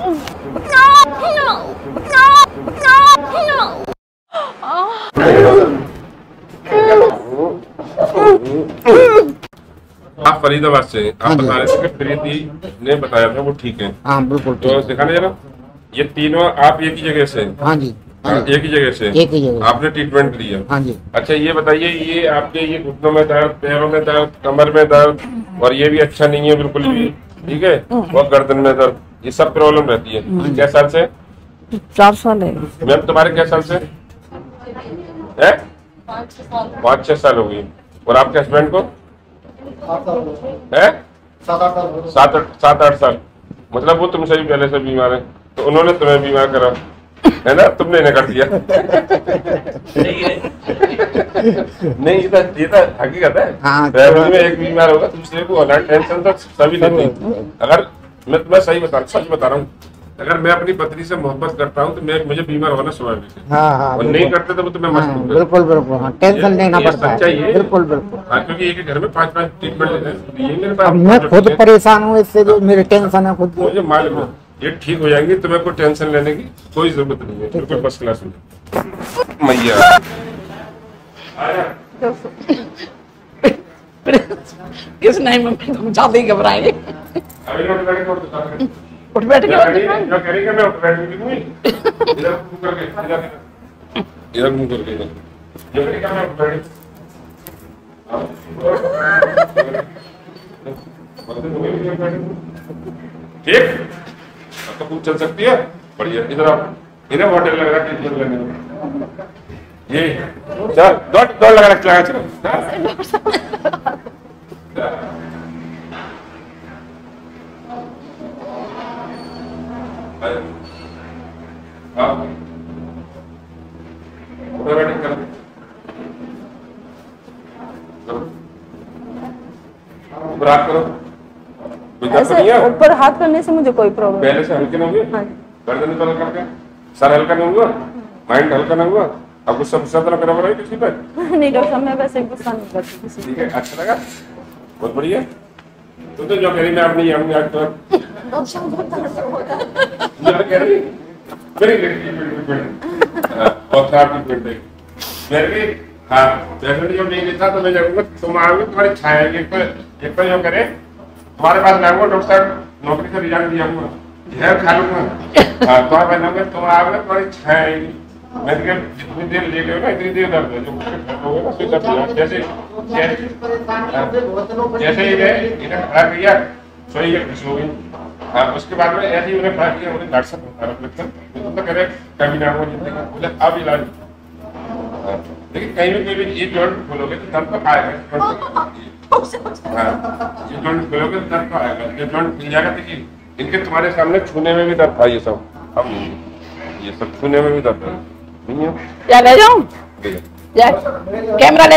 आप फरीदाबाद से, आप बता रहे थे कि प्रीति ने बताया था वो ठीक है। हाँ बिल्कुल। तो दिखाने जरा, ये तीनों आप एक ही जगह से? हाँ जी, एक ही जगह से, एक ही जगह आपने ट्रीटमेंट लिया? हाँ जी। अच्छा ये बताइए, ये आपके ये घुटनों में दर्द, पैरों में दर्द, कमर में दर्द, और ये भी अच्छा नहीं है बिल्कुल भी, ठीक है, और गर्दन में दर्द, ये सब प्रॉब्लम रहती है। क्या साल से? 4 साल है मैम। तुम्हारे क्या साल से है? 5-6 साल हो गई। और आपके हस्बैंड को है 7-8 साल। मतलब वो तुमसे भी पहले से बीमार है, तो उन्होंने तुम्हें बीमार करा है ना, तुमने इन्हें कर दिया। नहीं, ये तो हकीकत है। फैमिली में एक बीमार होगा दूसरे को होना, टेंशन तो सभी लेते हैं। अगर मैं तुम्हें सच बता रहा हूँ, अगर मैं अपनी पत्नी से मोहब्बत करता हूँ तो मुझे बीमार होना स्वाभाविक है। हाँ, और नहीं करते तो तुम्हें मस्त बिल्कुल बिल्कुल। हाँ, टेंशन लेना पड़ता है। बिल्कुल बिल्कुल। हाँ, क्योंकि एक घर में 5-5 ट्रीटमेंट लेते हैं। मेरे पास मैं खुद परेशान हूँ इससे, जो मेरी टेंशन है खुद। मुझे मालूम है ये ठीक हो जाएंगे, तुम्हें कोई टेंशन लेने की कोई जरूरत नहीं है, बिल्कुल फर्स्ट क्लास में। मैया किस नहीं, मैं ज्यादा ही घबराए। उठ बैठ के जो करेंगे मैं उठ बैठ के दूंगी। इधर मुंह करके, इधर मुंह करके, जो करेंगे मैं उठ बैठ ठीक। अब तो खूब चल सकती है, बढ़िया। इधर आप, इधर होटल लग रहा है ट्रीटमेंट लेने में। ये चल दौड़ लगा चलो। ऐसे ऊपर हाथ करने से मुझे कोई प्रॉब्लम पहले से हल्के नहीं हुए? हाँ। गर्दन तल करके सर हल्का नहीं हुआ, माइंड हल्का नहीं हुआ, अब गुस्सा तो करा रहा है किसी पर? नहीं डॉक्टर साहब, मैं वैसे गुस्सा नहीं करती किसी ठीक है, अच्छा लगा, बहुत बढ़िया। तो जो कह रही मैं अब नहीं आऊंगी आज तो कह रही बहुत खराब ट्रीटमेंट है। हाँ, जब नहीं लेता तो मैं जाऊंगा, तुम आओगे, तुम्हारी छाया एक जो करे तुम्हारे पास लाऊंगा, डॉक्टर साहब नौकरी से रिजाइन दिया हुआ, जहर खा लूंगा। हाँ, तुम्हारे पास लाऊंगा, तुम आओगे, तुम्हारी छाया आएगी। मैं जितनी देर ले गए ना इतनी देर दर्द है, जो जैसे ही इन्हें खड़ा किया सोई खुश हो गई। हाँ, उसके बाद में ऐसे ही उन्हें खड़ा किया, उन्हें डॉक्टर साहब बता रहा तो कह रहे कभी ना हो बोले अब इलाज। लेकिन कहीं भी ये जॉइंट खोलोगे तो दर्द तो आएगा। हाँ, ये जॉइंट खोलोगे तो दर्द तो आएगा, ये जॉइंट खुल जाएगा। देखिए इनके तुम्हारे सामने छूने में भी दर्द था, ये सब अब ये सब छूने में भी दर्द है। नहीं है, क्या ले जाऊं? कैमरा ले